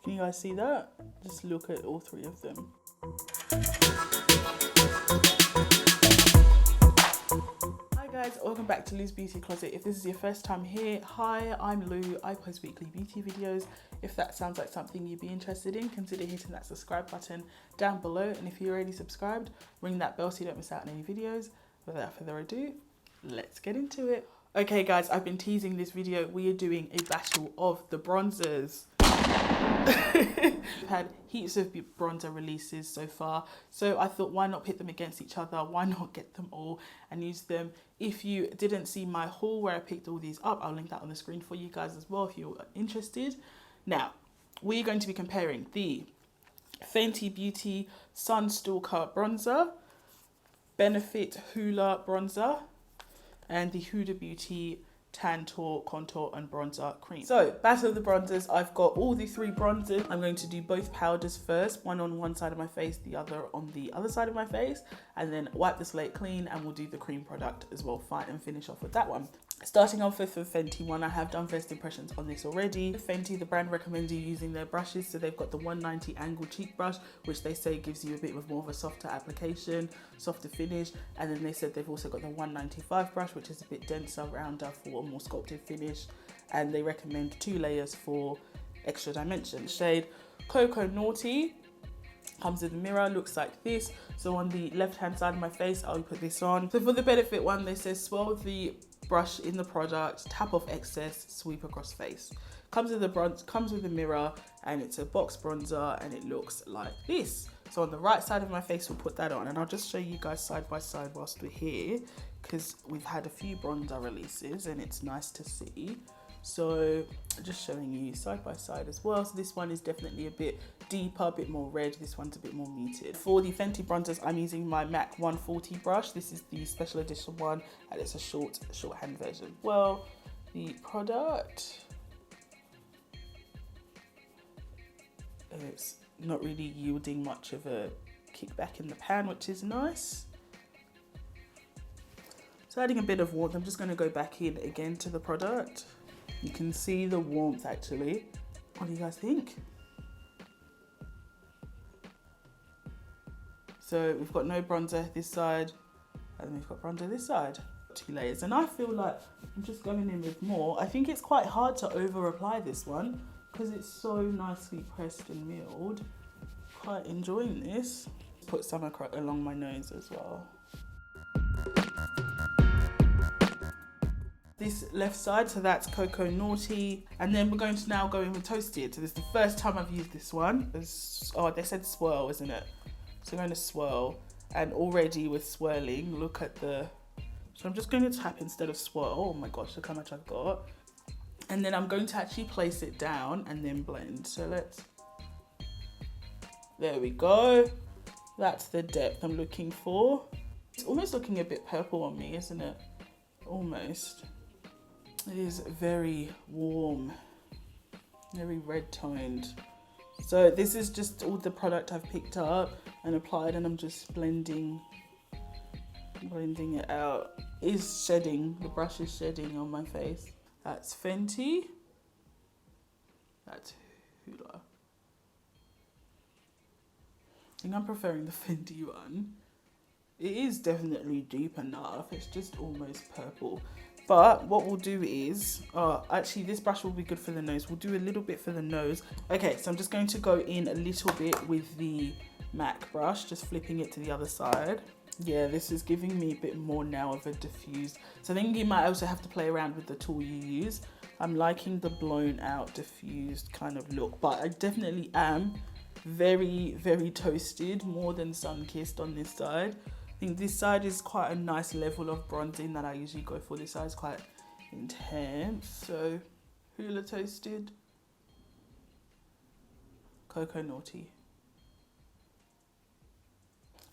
Can you guys see that? Just look at all three of them. Hi guys, welcome back to Lou's Beauty Closet. If this is your first time here, hi, I'm Lou. I post weekly beauty videos. If that sounds like something you'd be interested in, consider hitting that subscribe button down below. And if you're already subscribed, ring that bell so you don't miss out on any videos. Without further ado, let's get into it. Okay guys, I've been teasing this video. We are doing a battle of the bronzers. We've had heaps of bronzer releases so far, so I thought, why not pit them against each other? Why not get them all and use them? If you didn't see my haul where I picked all these up, I'll link that on the screen for you guys as well if you're interested. Now, we're going to be comparing the Fenty Beauty Stalk'r bronzer, Benefit Hoola bronzer, and the Huda Beauty Tantour contour and bronzer cream. So, battle of the bronzers. I've got all the three bronzers. I'm going to do both powders first, one on one side of my face, the other on the other side of my face, and then wipe the slate clean, and we'll do the cream product as well, and finish off with that one. Starting off with the Fenty one, I have done first impressions on this already. Fenty, the brand, recommends you using their brushes. So they've got the 190 angle cheek brush, which they say gives you a bit more of a softer application, softer finish. And then they said they've also got the 195 brush, which is a bit denser, rounder for a more sculpted finish. And they recommend 2 layers for extra dimension. Shade Cocoa Naughty comes with a mirror, looks like this. So on the left hand side of my face, I'll put this on. So for the Benefit one, they say swirl the brush in the product, tap off excess, sweep across face. Comes with a mirror, and it's a box bronzer, and it looks like this. So on the right side of my face, we'll put that on, and I'll just show you guys side by side whilst we're here, because we've had a few bronzer releases and it's nice to see. So just showing you side by side as well. So this one is definitely a bit deeper, a bit more red. This one's a bit more muted. For the Fenty bronzers, I'm using my MAC 140 brush. This is the special edition one, and it's a shorthand version. Well, the product, it's not really yielding much of a kickback in the pan, which is nice. So adding a bit of warmth, I'm just going to go back in again to the product. You can see the warmth actually. What do you guys think? So we've got no bronzer this side, and then we've got bronzer this side. 2 layers, and I feel like I'm just going in with more. I think it's quite hard to over apply this one because it's so nicely pressed and milled. Quite enjoying this. Put some along my nose as well. This left side, so that's Cocoa Naughty, and then we're going to now go in with Toasted. So this is the first time I've used this one. Oh, they said swirl, isn't it? So I'm going to swirl, and already with swirling, look at the, so I'm just going to tap instead of swirl. Oh my gosh, look how much I've got. And then I'm going to actually place it down and then blend. So there we go. That's the depth I'm looking for. It's almost looking a bit purple on me, isn't it? Almost. It is very warm, very red toned. So this is just all the product I've picked up and applied, and I'm just blending it out. It's shedding, the brush is shedding on my face. That's Fenty, that's Hoola. I think I'm preferring the Fenty one. It is definitely deep enough, it's just almost purple. But what we'll do is, actually this brush will be good for the nose. We'll do a little bit for the nose. Okay, so I'm just going to go in a little bit with the MAC brush, just flipping it to the other side. Yeah, this is giving me a bit more now of a diffused. So I think you might also have to play around with the tool you use. I'm liking the blown out diffused kind of look, but I definitely am very, very toasted, more than sun-kissed on this side. I think this side is quite a nice level of bronzing that I usually go for. This side is quite intense. So Hoola Toasted, Cocoa Naughty.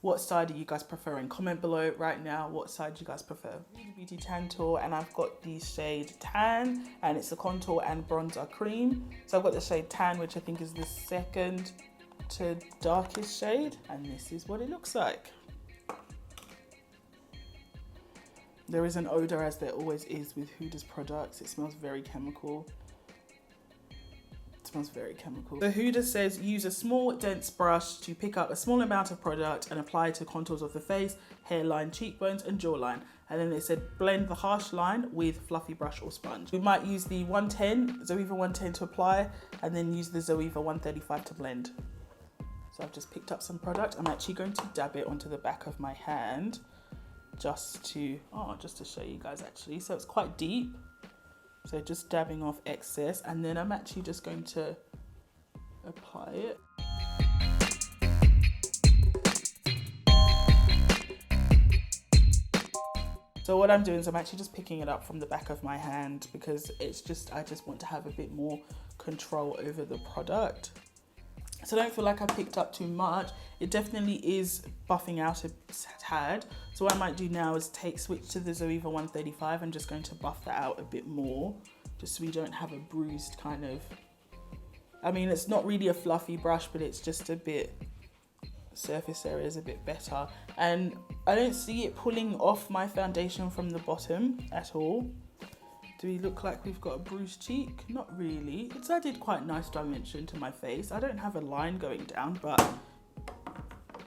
What side are you guys preferring? Comment below right now what side you guys prefer. Huda Beauty Tantour, and I've got the shade Tan, and it's a contour and bronzer cream. So I've got the shade Tan, which I think is the second to darkest shade, and this is what it looks like. There is an odor, as there always is with Huda's products. It smells very chemical. It's smells very chemical. So Huda says use a small dense brush to pick up a small amount of product and apply to contours of the face, hairline, cheekbones and jawline. And then they said blend the harsh line with fluffy brush or sponge. We might use the 110, Zoeva 110 to apply, and then use the Zoeva 135 to blend. So I've just picked up some product. I'm actually going to dab it onto the back of my hand just to show you guys actually. So it's quite deep. So just dabbing off excess, and then I'm actually just going to apply it. So what I'm doing is I'm actually just picking it up from the back of my hand because I just want to have a bit more control over the product. So I don't feel like I picked up too much. It definitely is buffing out a tad. So what I might do now is switch to the Zoeva 135. I'm just going to buff that out a bit more, just so we don't have a bruised kind of, I mean, it's not really a fluffy brush, but it's just a bit, surface area is a bit better. And I don't see it pulling off my foundation from the bottom at all. Do we look like we've got a bruised cheek? Not really. It's added quite nice dimension to my face. I don't have a line going down, but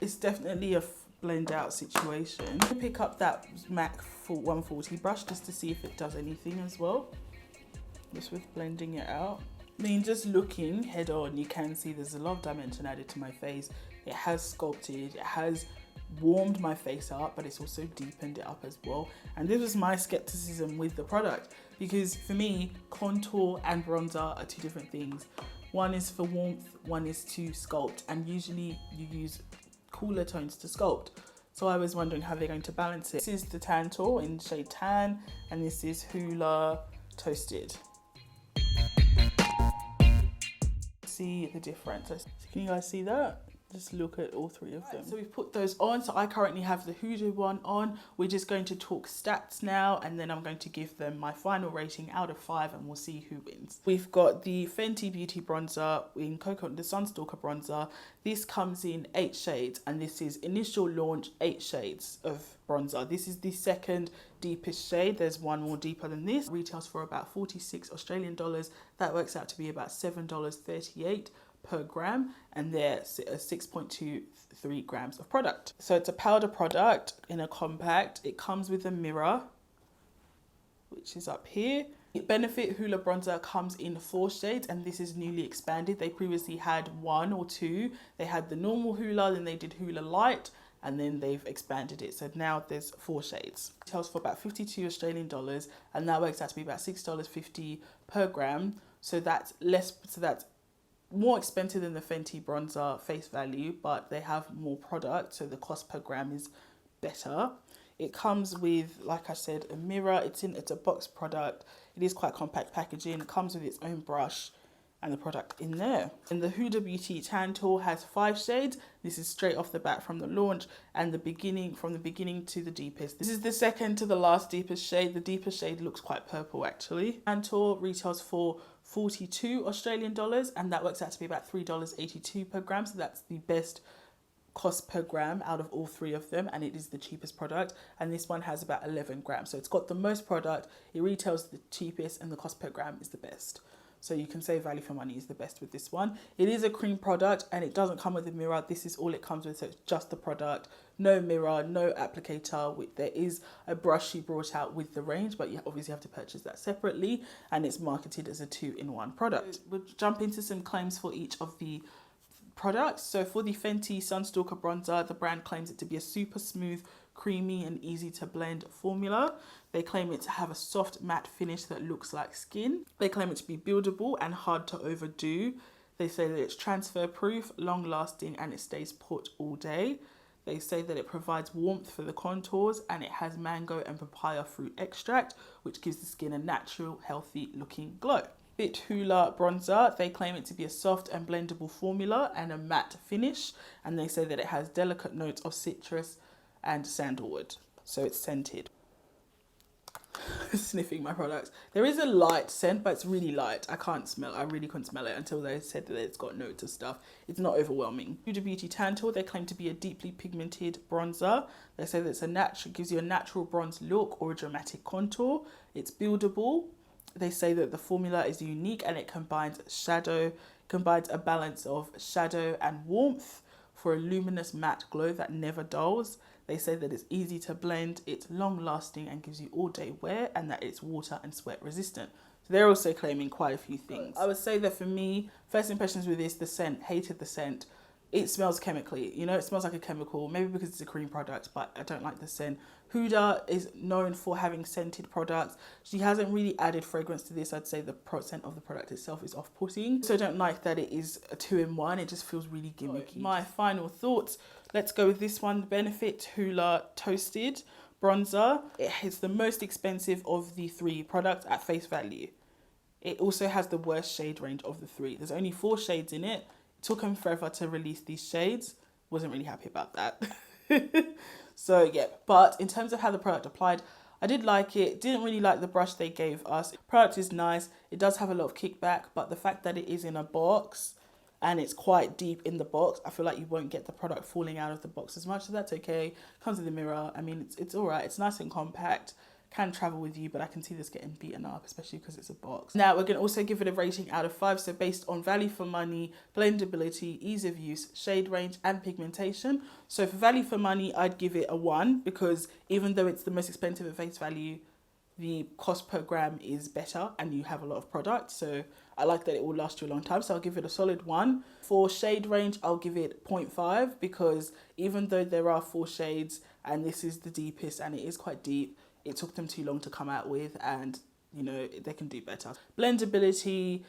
it's definitely a blend out situation. I pick up that MAC 140 brush just to see if it does anything as well. Just with blending it out. I mean, just looking head on, you can see there's a lot of dimension added to my face. It has sculpted, it has warmed my face up, but it's also deepened it up as well. And this was my skepticism with the product, because for me, contour and bronzer are two different things. One is for warmth, one is to sculpt, and usually you use cooler tones to sculpt. So I was wondering how they're going to balance it. This is the Tantour in shade Tan, and this is Hoola Toasted. See the difference. So can you guys see that? Just look at all three of them. So we've put those on. So I currently have the Huda one on. We're just going to talk stats now, and then I'm going to give them my final rating out of 5, and we'll see who wins. We've got the Fenty Beauty bronzer in Coconut, the Stalk'r bronzer. This comes in 8 shades, and this is initial launch 8 shades of bronzer. This is the second deepest shade. There's one more deeper than this. Retails for about 46 Australian dollars. That works out to be about $7.38 per gram, and there's 6.23 grams of product. So it's a powder product in a compact. It comes with a mirror, which is up here. Benefit Hoola bronzer comes in 4 shades, and this is newly expanded. They previously had 1 or 2. They had the normal Hoola, then they did Hoola Light, and then they've expanded it. So now there's 4 shades. It sells for about 52 Australian dollars, and that works out to be about $6.50 per gram. So that's more expensive than the Fenty bronzer face value, but they have more product, so the cost per gram is better. It comes with, like I said, a mirror. It's a box product. It is quite compact packaging. It comes with its own brush and the product in there. And the Huda Beauty Tantour has 5 shades. This is straight off the bat from the launch, and from the beginning to the deepest. This is the second to the last deepest shade. The deepest shade looks quite purple actually. Tantour retails for 42 Australian dollars, and that works out to be about $3.82 per gram. So that's the best cost per gram out of all 3 of them, and it is the cheapest product. And this one has about 11 grams. So it's got the most product, it retails the cheapest, and the cost per gram is the best. So you can say value for money is the best with this one. It is a cream product, and it doesn't come with a mirror. This is all it comes with, so it's just the product. No mirror, no applicator. There is a brush she brought out with the range, but you obviously have to purchase that separately, and it's marketed as a 2-in-1 product. We'll jump into some claims for each of the products. So for the Fenty Stalk'r bronzer, the brand claims it to be a super smooth, creamy and easy to blend formula. They claim it to have a soft matte finish that looks like skin. They claim it to be buildable and hard to overdo. They say that it's transfer proof, long lasting, and it stays put all day. They say that it provides warmth for the contours, and it has mango and papaya fruit extract, which gives the skin a natural, healthy looking glow. Fit Hoola bronzer, they claim it to be a soft and blendable formula and a matte finish, and they say that it has delicate notes of citrus and sandalwood, so it's scented. Sniffing my products. There is a light scent, but it's really light. I really couldn't smell it until they said that it's got notes of stuff. It's not overwhelming. Huda Beauty Tantour, they claim to be a deeply pigmented bronzer. They say that it gives you a natural bronze look or a dramatic contour. It's buildable. They say that the formula is unique and it combines shadow, Combines a balance of shadow and warmth for a luminous matte glow that never dulls. They say that it's easy to blend, it's long lasting and gives you all day wear, and that it's water and sweat resistant. So they're also claiming quite a few things. I would say that for me, first impressions with this, the scent, hated the scent. It smells chemically, you know, it smells like a chemical, maybe because it's a cream product, but I don't like the scent. Huda is known for having scented products. She hasn't really added fragrance to this. I'd say the scent of the product itself is off-putting. So I don't like that it is a 2-in-1. It just feels really gimmicky. My final thoughts, let's go with this one, Benefit Hoola Toasted Bronzer. It's the most expensive of the 3 products at face value. It also has the worst shade range of the 3. There's only 4 shades in it. It took them forever to release these shades. Wasn't really happy about that. So yeah, but in terms of how the product applied, I did like it. Didn't really like the brush they gave us. Product is nice. It does have a lot of kickback, but the fact that it is in a box and it's quite deep in the box, I feel like you won't get the product falling out of the box as much. So that's okay. Comes with a mirror. I mean, it's all right. It's nice and compact. Can travel with you, but I can see this getting beaten up, especially because it's a box. Now we're going to also give it a rating out of 5. So based on value for money, blendability, ease of use, shade range and pigmentation. So for value for money, I'd give it a 1, because even though it's the most expensive at face value, the cost per gram is better and you have a lot of product. So I like that it will last you a long time. So I'll give it a solid 1. For shade range, I'll give it 0.5, because even though there are 4 shades and this is the deepest and it is quite deep, it took them too long to come out with, and you know, they can do better. Blendability,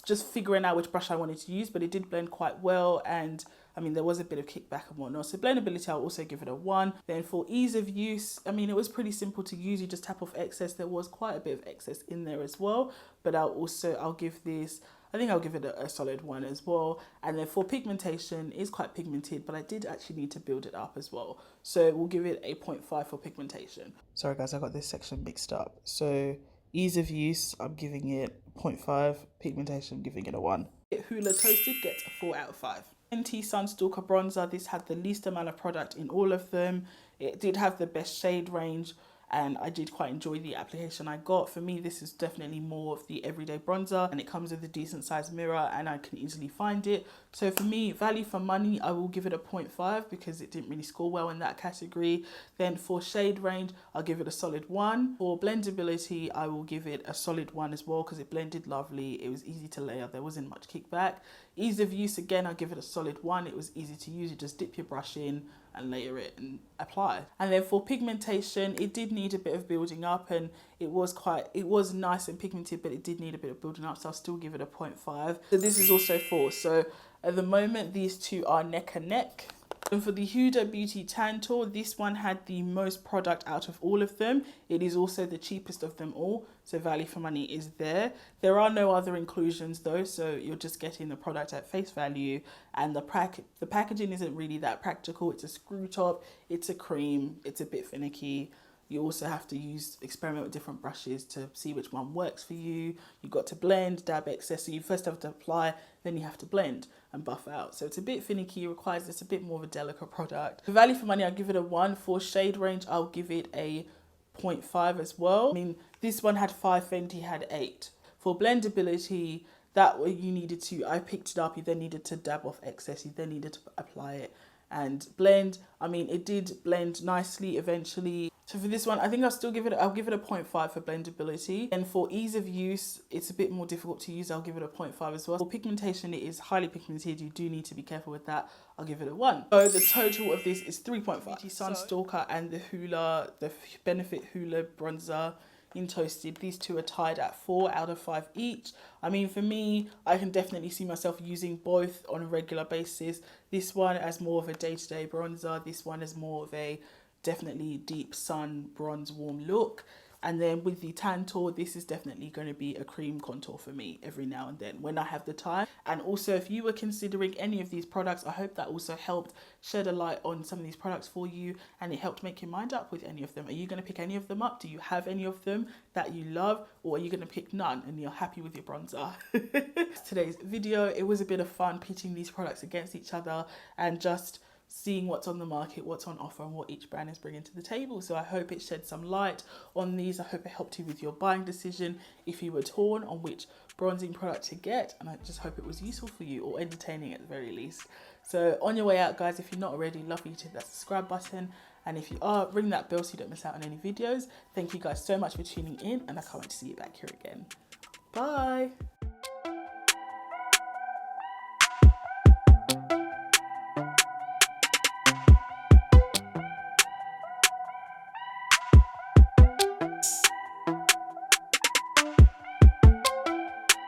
just figuring out which brush I wanted to use, but it did blend quite well, and I mean, there was a bit of kickback and whatnot. So blendability, I'll also give it a 1. Then for ease of use, I mean, it was pretty simple to use. You just tap off excess. There was quite a bit of excess in there as well, but I'll give this, I think I'll give it a solid 1 as well. And then for pigmentation, it's quite pigmented, but I did actually need to build it up as well. So we'll give it a 0.5 for pigmentation. Sorry guys, I got this section mixed up. So ease of use, I'm giving it 0.5. Pigmentation, I'm giving it a 1. Hoola Toasted gets a 4 out of 5. Fenty Stalk'r Bronzer, this had the least amount of product in all of them. It did have the best shade range, and I did quite enjoy the application I got. For me, this is definitely more of the everyday bronzer, and it comes with a decent sized mirror and I can easily find it. So for me, value for money, I will give it a 0.5 because it didn't really score well in that category. Then for shade range, I'll give it a solid 1. For blendability, I will give it a solid 1 as well, because it blended lovely. It was easy to layer. There wasn't much kickback. Ease of use, again, I'll give it a solid 1. It was easy to use. You just dip your brush in and layer it and apply. And then for pigmentation, it did need a bit of building up, and it was nice and pigmented, but it did need a bit of building up, so I'll still give it a 0.5. So this is also 4. So at the moment, these two are neck and neck. And for the Huda Beauty Tantour, this one had the most product out of all of them. It is also the cheapest of them all, so value for money is there. There are no other inclusions though, so you're just getting the product at face value, and the packaging isn't really that practical. It's a screw top, it's a cream, it's a bit finicky. You also have to experiment with different brushes to see which one works for you. You've got to blend, dab excess. So you first have to apply, then you have to blend and buff out. So it's a bit finicky, requires it's a bit more of a delicate product. For value for money, I'll give it a 1. For shade range, I'll give it a 0.5 as well. I mean, this one had 5, Fenty had 8. For blendability, that way you needed to, I picked it up, you then needed to dab off excess, you then needed to apply it and blend. I mean, it did blend nicely eventually. So for this one, I think I'll give it a 0.5 for blendability. And for ease of use, it's a bit more difficult to use. I'll give it a 0.5 as well. For pigmentation, it is highly pigmented. You do need to be careful with that. I'll give it a 1. So the total of this is 3.5. Fenty Stalk'r and the Benefit Hoola Bronzer in Toasted. These two are tied at 4 out of 5 each. I mean, for me, I can definitely see myself using both on a regular basis. This one as more of a day-to-day bronzer. This one as more of a definitely deep sun bronze warm look. And then with the Tantour, this is definitely going to be a cream contour for me every now and then when I have the time. And also, if you were considering any of these products, I hope that also helped shed a light on some of these products for you, and it helped make your mind up with any of them. Are you going to pick any of them up? Do you have any of them that you love, or are you going to pick none and you're happy with your bronzer? Today's video, it was a bit of fun pitching these products against each other and just seeing what's on the market, what's on offer, and what each brand is bringing to the table. So I hope it shed some light on these. I hope it helped you with your buying decision if you were torn on which bronzing product to get, and I just hope it was useful for you, or entertaining at the very least. So on your way out, guys, if you're not already, love you to hit that subscribe button, and if you are, ring that bell so you don't miss out on any videos. Thank you guys so much for tuning in, and I can't wait to see you back here again. Bye.